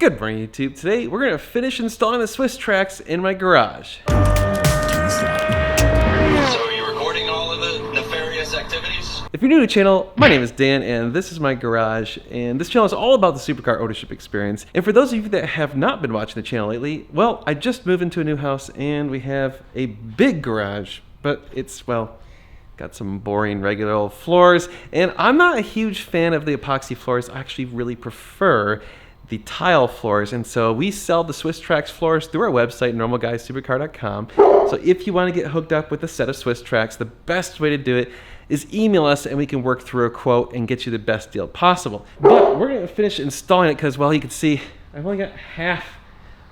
Good morning, YouTube. Today we're going to finish installing the Swiss tracks in my garage. So are you recording all of the nefarious activities? If you're new to the channel, my name is Dan and this is my garage, and this channel is all about the supercar ownership experience. And for those of you that have not been watching the channel lately, well, I just moved into a new house and we have a big garage, but it's, well, got some boring regular old floors, and I'm not a huge fan of the epoxy floors. I actually really prefer the tile floors, and so we sell the Swiss Tracks floors through our website, normalguysupercar.com. So if you want to get hooked up with a set of Swiss Tracks, the best way to do it is email us and we can work through a quote and get you the best deal possible. But we're going to finish installing it because, well, you can see I've only got half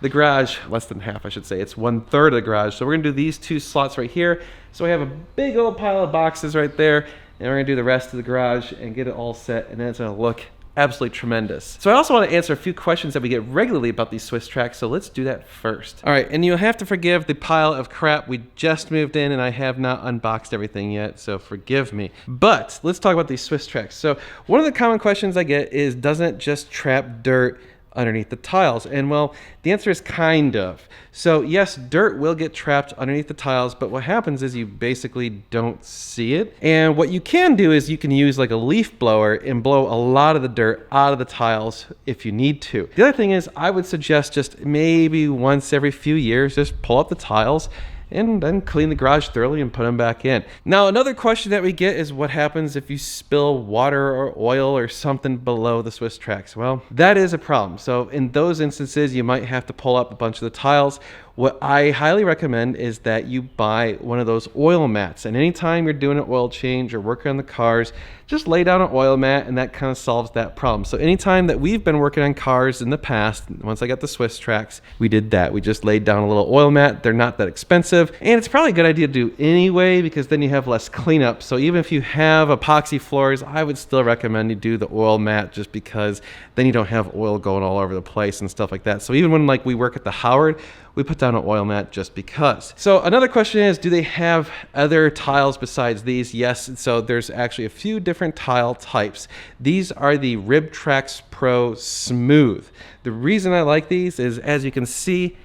the garage, less than half I should say. It's 1/3 of the garage. So we're going to do these two slots right here. So we have a big old pile of boxes right there, and we're going to do the rest of the garage and get it all set, and then it's going to look absolutely tremendous. So I also want to answer a few questions that we get regularly about these Swiss Tracks, so let's do that first. All right, and you'll have to forgive the pile of crap. We just moved in and I have not unboxed everything yet, so forgive me. But let's talk about these Swiss Tracks. So one of the common questions I get is, doesn't it just trap dirt underneath the tiles? And well, the answer is kind of. So yes, dirt will get trapped underneath the tiles, but what happens is you basically don't see it. And what you can do is you can use like a leaf blower and blow a lot of the dirt out of the tiles if you need to. The other thing is, I would suggest just maybe once every few years, just pull up the tiles and then clean the garage thoroughly and put them back in. Now, another question that we get is, what happens if you spill water or oil or something below the Swiss Tracks? Well, that is a problem. So in those instances, you might have to pull up a bunch of the tiles. What I highly recommend is that you buy one of those oil mats, and anytime you're doing an oil change or working on the cars, just lay down an oil mat and that kind of solves that problem. So anytime that we've been working on cars in the past, once I got the Swiss Tracks, we did that. We just laid down a little oil mat. They're not that expensive, and it's probably a good idea to do anyway because then you have less cleanup. So even if you have epoxy floors, I would still recommend you do the oil mat, just because then you don't have oil going all over the place and stuff like that. So even when like we work at the Howard, we put down an oil mat just because. So another question is, do they have other tiles besides these? Yes, so there's actually a few different tile types. These are the RibTrax Pro Smooth. The reason I like these is, as you can see,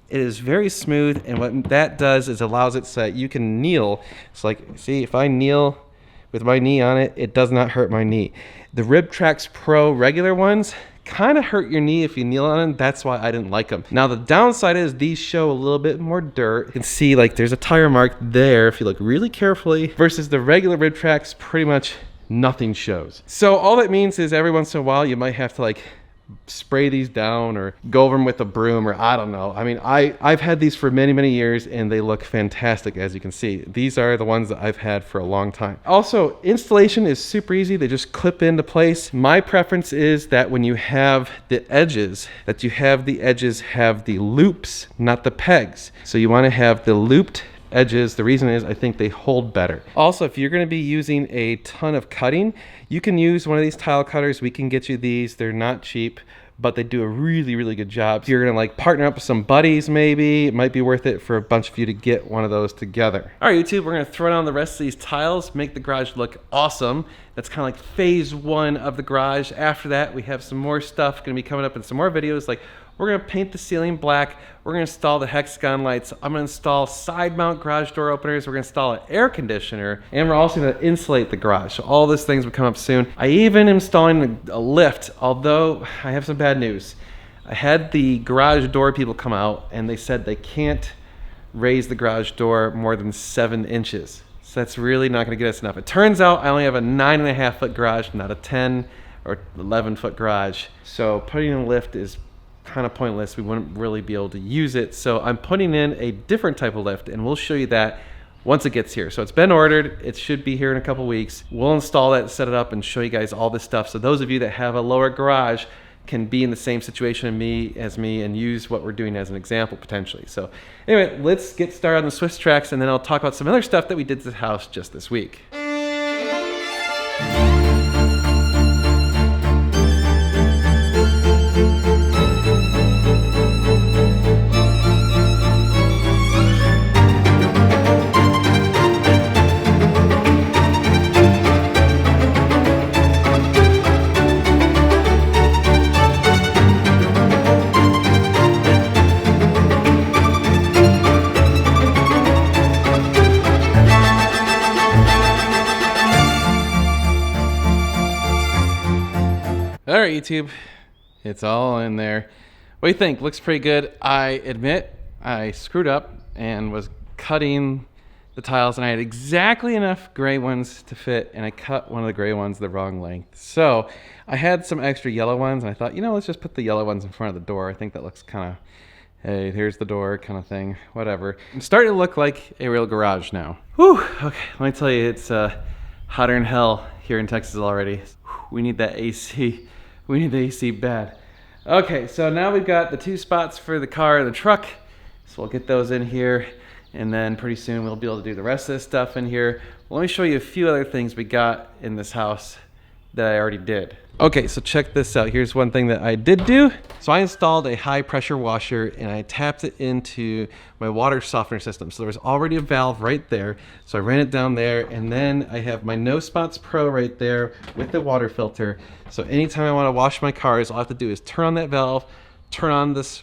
it is very smooth, and what that does is allows it so that you can kneel. It's like, see, if I kneel with my knee on it, it does not hurt my knee. The RibTrax Pro regular ones kind of hurt your knee if you kneel on them. That's why I didn't like them. Now the downside is these show a little bit more dirt. You can see like there's a tire mark there if you look really carefully, versus the regular RibTrax, pretty much nothing shows. So all that means is every once in a while you might have to like spray these down or go over them with a broom, or I don't know. I mean, I've had these for many years and they look fantastic. As you can see, these are the ones that I've had for a long time. Also, installation is super easy. They just clip into place. My preference is that when you have the edges, that you have the edges have the loops, not the pegs. So you want to have the looped edges. The reason is I think they hold better. Also, if you're going to be using a ton of cutting, you can use one of these tile cutters. We can get you these. They're not cheap, but they do a really good job. If you're going to like partner up with some buddies, maybe it might be worth it for a bunch of you to get one of those together. All right, YouTube, we're going to throw down the rest of these tiles, make the garage look awesome. That's kind of like phase one of the garage. After that, we have some more stuff going to be coming up in some more videos. Like, we're going to paint the ceiling black. We're going to install the hexagon lights. I'm going to install side mount garage door openers. We're going to install an air conditioner, and we're also going to insulate the garage. So all those things will come up soon. I even am installing a lift, although I have some bad news. I had the garage door people come out and they said they can't raise the garage door more than 7 inches. So that's really not going to get us enough. It turns out I only have a 9.5 foot garage, not a 10 or 11 foot garage. So putting in a lift is kind of pointless. We wouldn't really be able to use it. So I'm putting in a different type of lift, and we'll show you that once it gets here. So it's been ordered. It should be here in a couple weeks. We'll install that, set it up, and show you guys all this stuff. So those of you that have a lower garage can be in the same situation as me and use what we're doing as an example potentially. So anyway, let's get started on the Swiss Tracks, and then I'll talk about some other stuff that we did to the house just this week. YouTube. It's all in there. What do you think? Looks pretty good. I admit I screwed up and was cutting the tiles, and I had exactly enough gray ones to fit, and I cut one of the gray ones the wrong length. So I had some extra yellow ones, and I thought, let's just put the yellow ones in front of the door. I think that looks kind of, hey, here's the door kind of thing, whatever. I'm starting to look like a real garage now. Whew, okay, let me tell you, it's hotter than hell here in Texas already. Whew, we need that AC. We need the AC bad. Okay, so now we've got the 2 spots for the car and the truck. So we'll get those in here, and then pretty soon we'll be able to do the rest of this stuff in here. Well, let me show you a few other things we got in this house that I already did. Okay, so check this out. Here's one thing that I did do. So I installed a high pressure washer, and I tapped it into my water softener system. So there was already a valve right there. So I ran it down there, and then I have my No Spots Pro right there with the water filter. So anytime I want to wash my cars, all I have to do is turn on that valve, turn on this,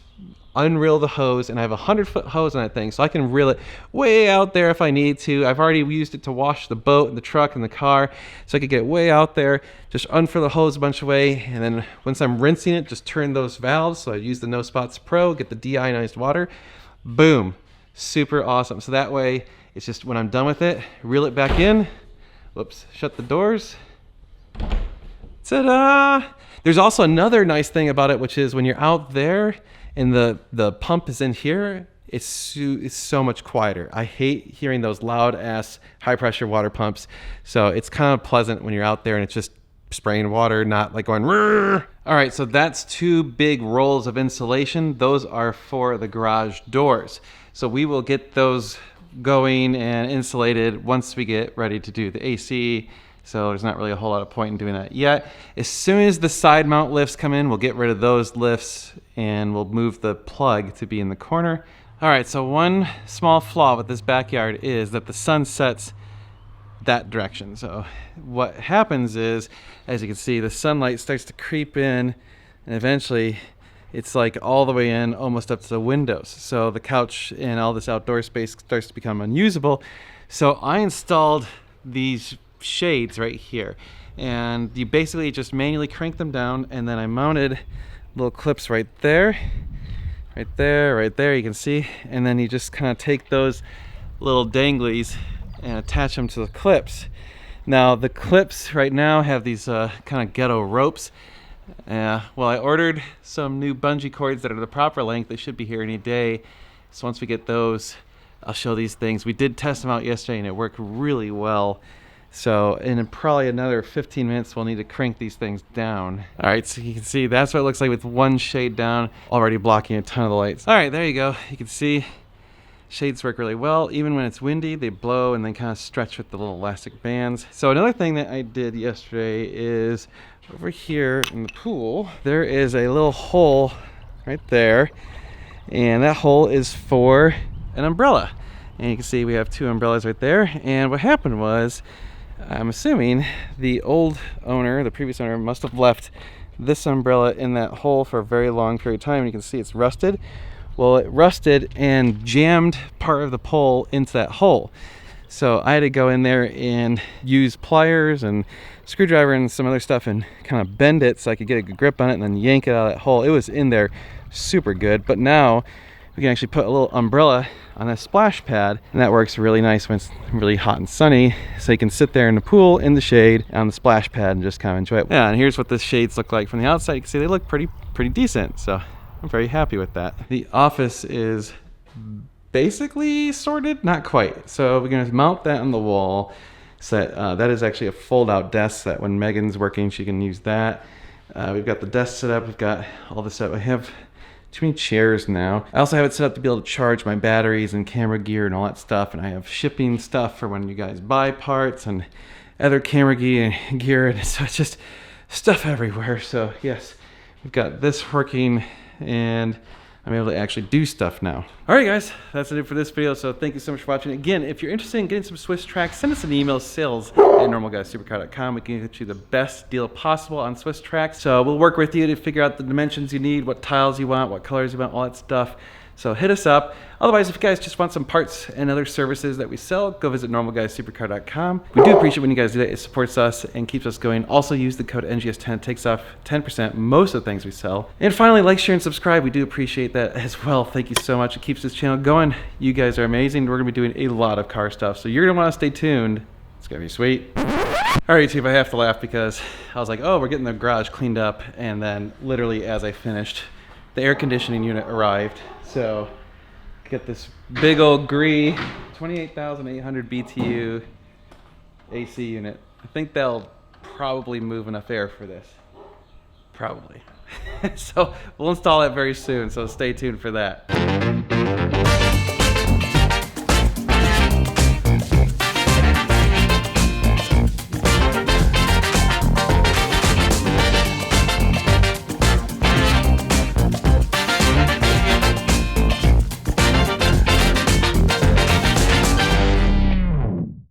unreel the hose, and I have a 100-foot hose on that thing, so I can reel it way out there if I need to. I've already used it to wash the boat and the truck and the car, so I could get way out there, just unfurl the hose a bunch of way, and then once I'm rinsing it, just turn those valves. So I use the No Spots Pro, get the deionized water, boom, super awesome. So that way, it's just when I'm done with it, reel it back in, whoops, shut the doors, ta-da! There's also another nice thing about it, which is when you're out there and the pump is in here, it's so much quieter. I hate hearing those loud ass high pressure water pumps. So it's kind of pleasant when you're out there and it's just spraying water, not like going rrr. All right, so that's 2 big rolls of insulation. Those are for the garage doors. So we will get those going and insulated once we get ready to do the AC. So there's not really a whole lot of point in doing that yet. As soon as the side mount lifts come in, we'll get rid of those lifts and we'll move the plug to be in the corner. All right, so one small flaw with this backyard is that the sun sets that direction. So what happens is, as you can see, the sunlight starts to creep in, and eventually it's like all the way in, almost up to the windows. So the couch and all this outdoor space starts to become unusable. So I installed these shades right here, and you basically just manually crank them down, and then I mounted little clips right there, right there, you can see, and then you just kind of take those little danglies and attach them to the clips. Now the clips right now have these kind of ghetto ropes. Well, I ordered some new bungee cords that are the proper length. They should be here any day. So once we get those, I'll show these things. We did test them out yesterday and it worked really well. So in probably another 15 minutes, we'll need to crank these things down. All right, so you can see that's what it looks like with one shade down, already blocking a ton of the lights. All right, there you go. You can see shades work really well. Even when it's windy, they blow and then kind of stretch with the little elastic bands. So another thing that I did yesterday is over here in the pool, there is a little hole right there. And that hole is for an umbrella. And you can see we have 2 umbrellas right there. And what happened was, I'm assuming the old owner, the previous owner, must have left this umbrella in that hole for a very long period of time. And you can see it's rusted. Well, it rusted and jammed part of the pole into that hole. So I had to go in there and use pliers and screwdriver and some other stuff and kind of bend it so I could get a good grip on it and then yank it out of that hole. It was in there super good, but now we can actually put a little umbrella on a splash pad, and that works really nice when it's really hot and sunny. So you can sit there in the pool, in the shade, on the splash pad and just kind of enjoy it. Yeah, and here's what the shades look like from the outside. You can see they look pretty decent. So I'm very happy with that. The office is basically sorted, not quite. So we're gonna mount that on the wall. So that is actually a fold-out desk that when Megan's working, she can use that. We've got the desk set up. We've got all this set. I have too many chairs now. I also have it set up to be able to charge my batteries and camera gear and all that stuff. And I have shipping stuff for when you guys buy parts and other camera gear. And so it's just stuff everywhere. So yes, we've got this working and I'm able to actually do stuff now. All right, guys, that's it for this video. So thank you so much for watching. Again, if you're interested in getting some Swiss tracks, send us an email, sales@normalguysupercar.com. We can get you the best deal possible on Swiss tracks. So we'll work with you to figure out the dimensions you need, what tiles you want, what colors you want, all that stuff. So hit us up. Otherwise, if you guys just want some parts and other services that we sell, go visit normalguysupercar.com. We do appreciate when you guys do that. It supports us and keeps us going. Also use the code NGS10. It takes off 10% most of the things we sell. And finally, like, share, and subscribe. We do appreciate that as well. Thank you so much. It keeps this channel going. You guys are amazing. We're going to be doing a lot of car stuff, so you're going to want to stay tuned. It's going to be sweet. All right, YouTube, I have to laugh because I was like, oh, we're getting the garage cleaned up. And then literally as I finished, the air conditioning unit arrived. So get this big old Gree 28,800 BTU AC unit. I think they'll probably move enough air for this. Probably. So we'll install it very soon, so stay tuned for that.